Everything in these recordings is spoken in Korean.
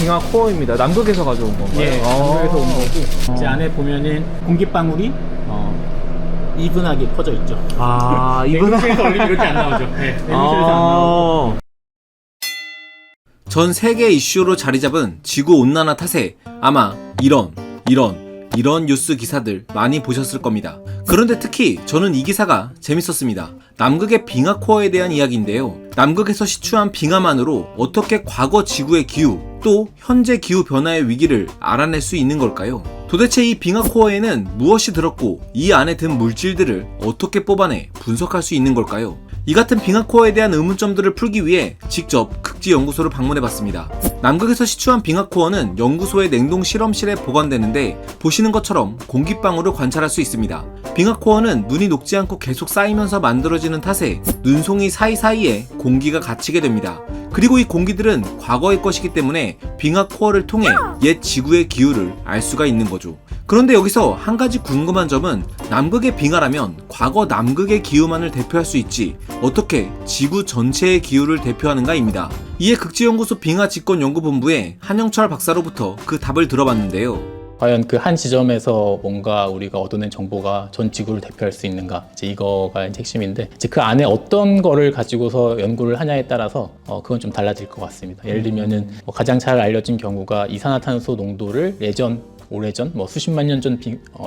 빙하 코어입니다. 남극에서 가져온 건가요? 예, 남극에서 온 거고 이제 안에 보면은 공기방울이 이분하게 퍼져 있죠. 아, 냉동실에서 얼리면 이렇게 안 나오죠. 네, 냉동실에서 안 나오고. 전 세계 이슈로 자리 잡은 지구 온난화 탓에 아마 이런 뉴스 기사들 많이 보셨을 겁니다. 그런데 특히 저는 이 기사가 재밌었습니다. 남극의 빙하 코어에 대한 이야기인데요. 남극에서 시추한 빙하만으로 어떻게 과거 지구의 기후 또 현재 기후 변화의 위기를 알아낼 수 있는 걸까요? 도대체 이 빙하 코어에는 무엇이 들었고 이 안에 든 물질들을 어떻게 뽑아내 분석할 수 있는 걸까요? 이 같은 빙하 코어에 대한 의문점들을 풀기 위해 직접 극지 연구소를 방문해봤습니다. 남극에서 시추한 빙하 코어는 연구소의 냉동 실험실에 보관되는데 보시는 것처럼 공기방울을 관찰할 수 있습니다. 빙하 코어는 눈이 녹지 않고 계속 쌓이면서 만들어지는 탓에 눈송이 사이사이에 공기가 갇히게 됩니다. 그리고 이 공기들은 과거의 것이기 때문에 빙하 코어를 통해 옛 지구의 기후를 알 수가 있는 거죠. 그런데 여기서 한 가지 궁금한 점은 남극의 빙하라면 과거 남극의 기후만을 대표할 수 있지 어떻게 지구 전체의 기후를 대표하는가입니다. 이에 극지연구소 빙하집권연구본부의 한영철 박사로부터 그 답을 들어봤는데요. 과연 그 한 지점에서 뭔가 우리가 얻어낸 정보가 전 지구를 대표할 수 있는가, 이제 이거가 이제 핵심인데, 이제 그 안에 어떤 거를 가지고서 연구를 하냐에 따라서 그건 좀 달라질 것 같습니다. 예를 들면은 가장 잘 알려진 경우가 이산화탄소 농도를 오래전 수십만 년 전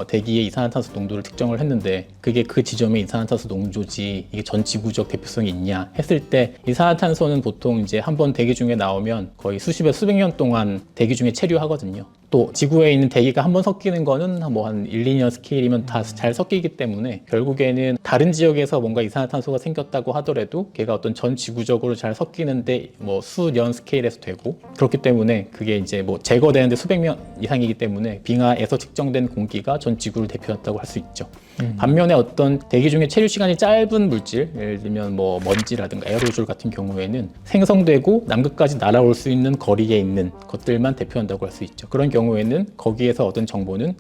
대기의 이산화탄소 농도를 특정을 했는데 그게 그 지점의 이산화탄소 농도지 이게 전 지구적 대표성이 있냐 했을 때 이산화탄소는 보통 이제 한번 대기 중에 나오면 거의 수십에서 수백 년 동안 대기 중에 체류하거든요. 또 지구에 있는 대기가 한번 섞이는 거는 한 1, 2년 스케일이면 다 잘 섞이기 때문에 결국에는 다른 지역에서 뭔가 이산화탄소가 생겼다고 하더라도 걔가 어떤 전 지구적으로 잘 섞이는데 수년 스케일에서 되고, 그렇기 때문에 그게 이제 제거되는데 수백 년 이상이기 때문에 빙하에서 측정된 공기가 전 지구를 대표한다고 할 수 있죠. 반면에 어떤 대기 중에 체류 시간이 짧은 물질, 예를 들면 먼지라든가 에어로졸 같은 경우에는 생성되고 남극까지 날아올 수 있는 거리에 있는 것들만 대표한다고 할 수 있죠. 그런 경우에는 거기에서 얻은 정보는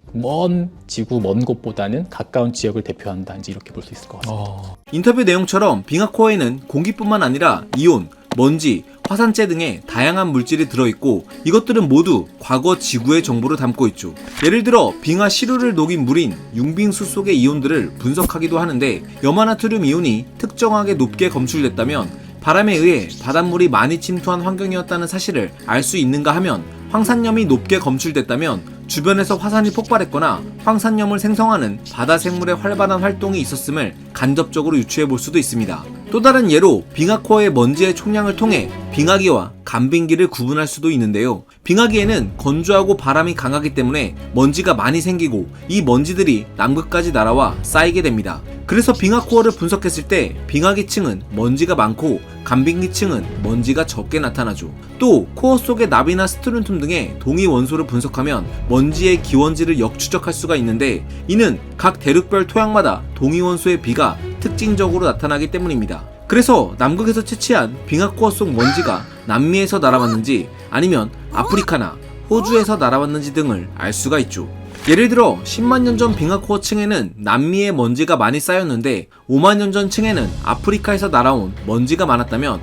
지구 먼 곳보다는 가까운 지역을 대표한다, 이제 이렇게 볼 수 있을 것 같습니다. 인터뷰 내용처럼 빙하 코어에는 공기뿐만 아니라 이온, 먼지, 화산재 등의 다양한 물질이 들어있고 이것들은 모두 과거 지구의 정보를 담고 있죠. 예를 들어 빙하 시루를 녹인 물인 융빙수 속의 이온들을 분석하기도 하는데 염화나트륨 이온이 특정하게 높게 검출됐다면 바람에 의해 바닷물이 많이 침투한 환경이었다는 사실을 알 수 있는가 하면 황산염이 높게 검출됐다면 주변에서 화산이 폭발했거나 황산염을 생성하는 바다 생물의 활발한 활동이 있었음을 간접적으로 유추해 볼 수도 있습니다. 또 다른 예로 빙하코어의 먼지의 총량을 통해 빙하기와 간빙기를 구분할 수도 있는데요. 빙하기에는 건조하고 바람이 강하기 때문에 먼지가 많이 생기고 이 먼지들이 남극까지 날아와 쌓이게 됩니다. 그래서 빙하코어를 분석했을 때 빙하기층은 먼지가 많고 간빙기층은 먼지가 적게 나타나죠. 또 코어 속의 납이나 스트론튬 등의 동위 원소를 분석하면 먼지의 기원지를 역추적할 수가 있는데 이는 각 대륙별 토양마다 동위 원소의 비가 특징적으로 나타나기 때문입니다. 그래서 남극에서 채취한 빙하코어 속 먼지가 남미에서 날아왔는지 아니면 아프리카나 호주에서 날아왔는지 등을 알 수가 있죠. 예를 들어 10만 년 전 빙하코어 층에는 남미의 먼지가 많이 쌓였는데 5만 년 전 층에는 아프리카에서 날아온 먼지가 많았다면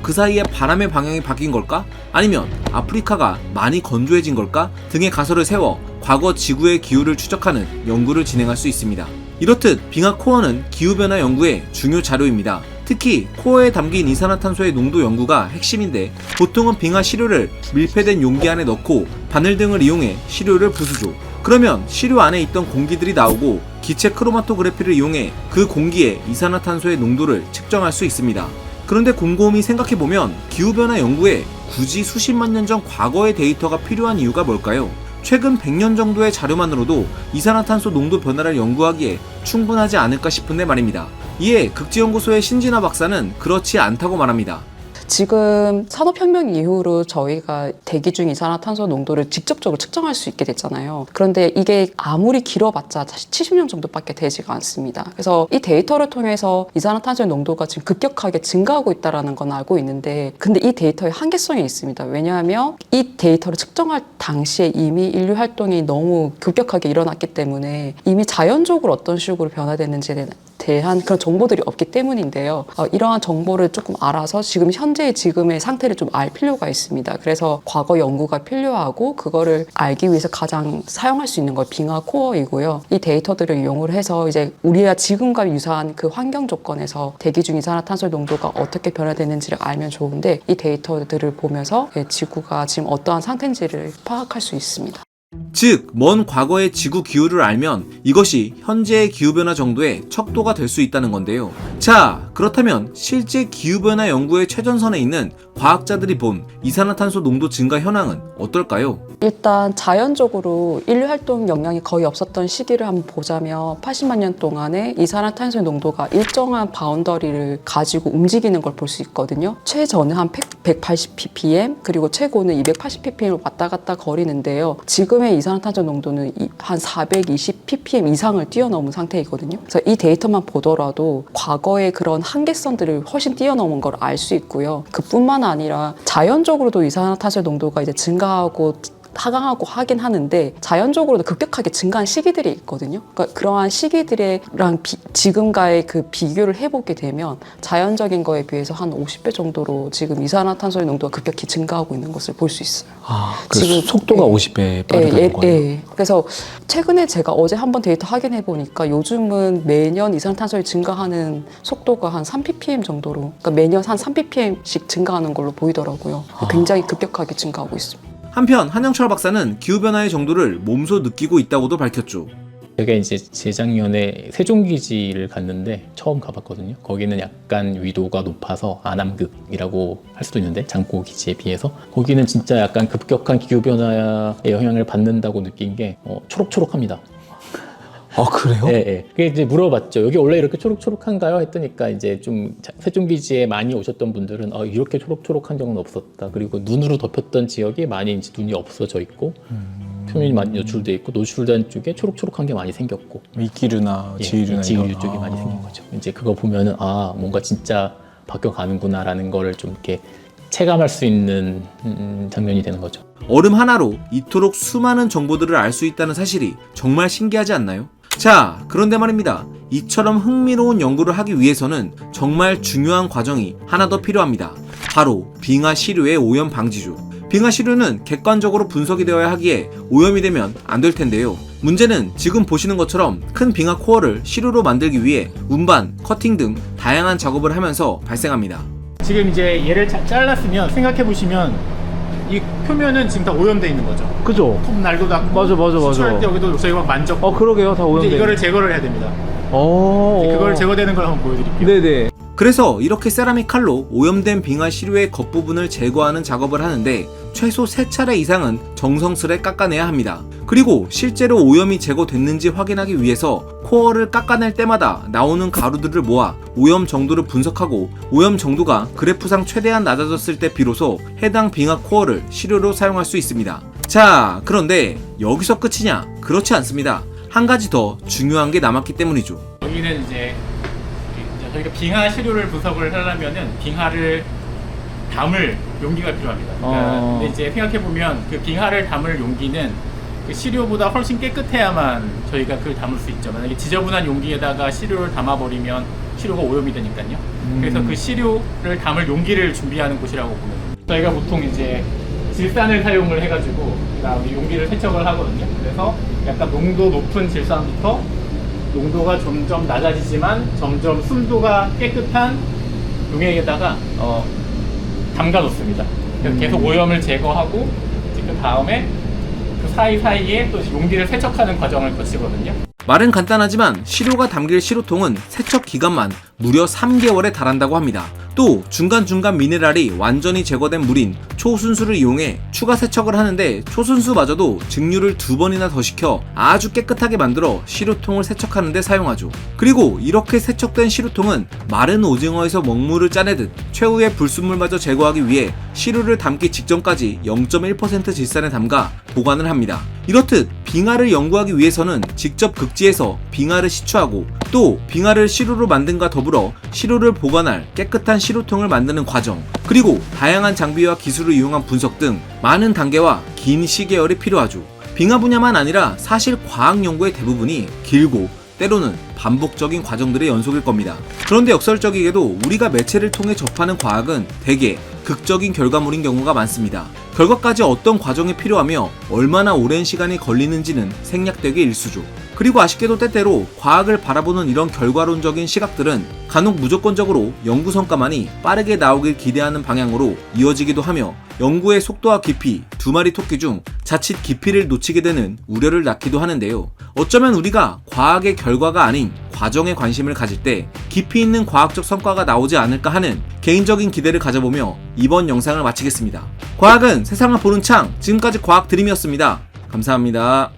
그 사이에 바람의 방향이 바뀐 걸까? 아니면 아프리카가 많이 건조해진 걸까? 등의 가설을 세워 과거 지구의 기후를 추적하는 연구를 진행할 수 있습니다. 이렇듯 빙하코어는 기후변화 연구의 중요 자료입니다. 특히 코어에 담긴 이산화탄소의 농도 연구가 핵심인데 보통은 빙하 시료를 밀폐된 용기 안에 넣고 바늘 등을 이용해 시료를 부수죠. 그러면 시료 안에 있던 공기들이 나오고 기체 크로마토그래피를 이용해 그 공기의 이산화탄소의 농도를 측정할 수 있습니다. 그런데 곰곰이 생각해보면 기후변화 연구에 굳이 수십만 년 전 과거의 데이터가 필요한 이유가 뭘까요? 최근 100년 정도의 자료만으로도 이산화탄소 농도 변화를 연구하기에 충분하지 않을까 싶은데 말입니다. 이에 극지연구소의 신진아 박사는 그렇지 않다고 말합니다. 지금 산업혁명 이후로 저희가 대기 중 이산화탄소 농도를 직접적으로 측정할 수 있게 됐잖아요. 그런데 이게 아무리 길어봤자 70년 정도밖에 되지가 않습니다. 그래서 이 데이터를 통해서 이산화탄소의 농도가 지금 급격하게 증가하고 있다는 건 알고 있는데, 근데 이 데이터의 한계성이 있습니다. 왜냐하면 이 데이터를 측정할 당시에 이미 인류 활동이 너무 급격하게 일어났기 때문에 이미 자연적으로 어떤 식으로 변화됐는지에 대한 그런 정보들이 없기 때문인데요. 이러한 정보를 조금 알아서 지금의 상태를 좀 알 필요가 있습니다. 그래서 과거 연구가 필요하고 그거를 알기 위해서 가장 사용할 수 있는 건 빙하 코어이고요. 이 데이터들을 이용을 해서 이제 우리가 지금과 유사한 그 환경 조건에서 대기 중 이산화탄소 농도가 어떻게 변화되는지를 알면 좋은데 이 데이터들을 보면서 지구가 지금 어떠한 상태인지를 파악할 수 있습니다. 즉, 먼 과거의 지구 기후를 알면 이것이 현재의 기후변화 정도의 척도가 될 수 있다는 건데요. 자, 그렇다면 실제 기후변화 연구의 최전선에 있는 과학자들이 본 이산화탄소 농도 증가 현황은 어떨까요? 일단 자연적으로 인류 활동 영향이 거의 없었던 시기를 한번 보자면 80만 년 동안에 이산화탄소의 농도가 일정한 바운더리를 가지고 움직이는 걸 볼 수 있거든요. 최저는 한 180 ppm 그리고 최고는 280 ppm을 왔다 갔다 거리는데요. 지금의 이산화탄소 농도는 한 420 ppm 이상을 뛰어넘은 상태이거든요. 그래서 이 데이터만 보더라도 과거의 그런 한계선들을 훨씬 뛰어넘은 걸 알 수 있고요. 그뿐만 아니라 자연적으로도 이산화탄소 농도가 이제 증가하고 하강하고 하긴 하는데 자연적으로도 급격하게 증가한 시기들이 있거든요. 그러니까 그러한 시기들이랑 지금과의 그 비교를 해보게 되면 자연적인 거에 비해서 한 50배 정도로 지금 이산화탄소의 농도가 급격히 증가하고 있는 것을 볼 수 있어요. 그 지금 속도가 50배 빠르다는 거예요? 그래서 최근에 제가 어제 한번 데이터 확인해 보니까 요즘은 매년 이산화탄소를 증가하는 속도가 한 3ppm 정도로, 그러니까 매년 한 3ppm씩 증가하는 걸로 보이더라고요. 굉장히 급격하게 증가하고 있습니다. 한편 한영철 박사는 기후변화의 정도를 몸소 느끼고 있다고도 밝혔죠. 제가 이제 재작년에 세종기지를 갔는데 처음 가봤거든요. 거기는 약간 위도가 높아서 아남극이라고 할 수도 있는데 장고기지에 비해서 거기는 진짜 약간 급격한 기후변화의 영향을 받는다고 느낀 게 초록초록합니다. 아, 그래요? 네. 그게 이제 물어봤죠. 여기 원래 이렇게 초록초록한가요? 했더니까 이제 좀 세종기지에 많이 오셨던 분들은 이렇게 초록초록한 적은 없었다. 그리고 눈으로 덮였던 지역이 많이 이제 눈이 없어져 있고 표면이 많이 노출돼 있고 노출된 쪽에 초록초록한 게 많이 생겼고 이끼류나 지유류나 지유류 이런. 쪽이 많이 생긴 거죠. 이제 그거 보면은 뭔가 진짜 바뀌어가는구나라는 거를 좀 이렇게 체감할 수 있는 장면이 되는 거죠. 얼음 하나로 이토록 수많은 정보들을 알 수 있다는 사실이 정말 신기하지 않나요? 자, 그런데 말입니다. 이처럼 흥미로운 연구를 하기 위해서는 정말 중요한 과정이 하나 더 필요합니다. 바로 빙하 시료의 오염 방지죠. 빙하 시료는 객관적으로 분석이 되어야 하기에 오염이 되면 안 될 텐데요. 문제는 지금 보시는 것처럼 큰 빙하 코어를 시료로 만들기 위해 운반, 커팅 등 다양한 작업을 하면서 발생합니다. 지금 이제 얘를 잘랐으면 생각해보시면 이 표면은 지금 다 오염돼 있는 거죠. 그죠? 톱 날도 닿고 맞아. 수출할 때 여기도 저희가 만졌고 그러게요. 다 오염돼. 이제 이거를 제거를 해야 됩니다. 이제 그걸 제거되는 걸 한번 보여드릴게요. 네네. 그래서 이렇게 세라믹 칼로 오염된 빙하 시료의 겉부분을 제거하는 작업을 하는데 최소 3차례 이상은 정성스레 깎아내야 합니다. 그리고 실제로 오염이 제거됐는지 확인하기 위해서 코어를 깎아낼 때마다 나오는 가루들을 모아 오염 정도를 분석하고 오염 정도가 그래프상 최대한 낮아졌을 때 비로소 해당 빙하 코어를 시료로 사용할 수 있습니다. 자, 그런데 여기서 끝이냐? 그렇지 않습니다. 한 가지 더 중요한 게 남았기 때문이죠. 여기는 이제 저희가 빙하 시료를 분석을 하려면은 빙하를 담을 용기가 필요합니다. 그러니까 근데 이제 생각해 보면 그 빙하를 담을 용기는 그 시료보다 훨씬 깨끗해야만 저희가 그걸 담을 수 있죠. 만약에 지저분한 용기에다가 시료를 담아버리면 시료가 오염이 되니까요. 그래서 그 시료를 담을 용기를 준비하는 곳이라고 보면 됩니다. 저희가 보통 이제 질산을 사용을 해가지고 그다음에 용기를 세척을 하거든요. 그래서 약간 농도 높은 질산부터 농도가 점점 낮아지지만 점점 순도가 깨끗한 용액에다가 담가 놓습니다. 그래서 계속 오염을 제거하고 그 다음에 그 사이사이에 또 용기를 세척하는 과정을 거치거든요. 말은 간단하지만 시료가 담길 시료통은 세척 기간만 무려 3개월에 달한다고 합니다. 또 중간중간 미네랄이 완전히 제거된 물인 초순수를 이용해 추가 세척을 하는데 초순수마저도 증류를 2번이나 더 시켜 아주 깨끗하게 만들어 시료통을 세척하는 데 사용하죠. 그리고 이렇게 세척된 시료통은 마른 오징어에서 먹물을 짜내듯 최후의 불순물마저 제거하기 위해 시료를 담기 직전까지 0.1% 질산에 담가 보관을 합니다. 이렇듯 빙하를 연구하기 위해서는 직접 극지에서 빙하를 시추하고 또 빙하를 시료로 만든과 더불어 시료를 보관할 깨끗한 시료통을 만드는 과정, 그리고 다양한 장비와 기술을 이용한 분석 등 많은 단계와 긴 시계열이 필요하죠. 빙하 분야만 아니라 사실 과학 연구의 대부분이 길고 때로는 반복적인 과정들의 연속일 겁니다. 그런데 역설적이게도 우리가 매체를 통해 접하는 과학은 대개 극적인 결과물인 경우가 많습니다. 결과까지 어떤 과정이 필요하며 얼마나 오랜 시간이 걸리는지는 생략되기 일쑤죠. 그리고 아쉽게도 때때로 과학을 바라보는 이런 결과론적인 시각들은 간혹 무조건적으로 연구 성과만이 빠르게 나오길 기대하는 방향으로 이어지기도 하며 연구의 속도와 깊이 두 마리 토끼 중 자칫 깊이를 놓치게 되는 우려를 낳기도 하는데요. 어쩌면 우리가 과학의 결과가 아닌 과정에 관심을 가질 때 깊이 있는 과학적 성과가 나오지 않을까 하는 개인적인 기대를 가져보며 이번 영상을 마치겠습니다. 과학은 세상을 보는 창, 지금까지 과학 드림이었습니다. 감사합니다.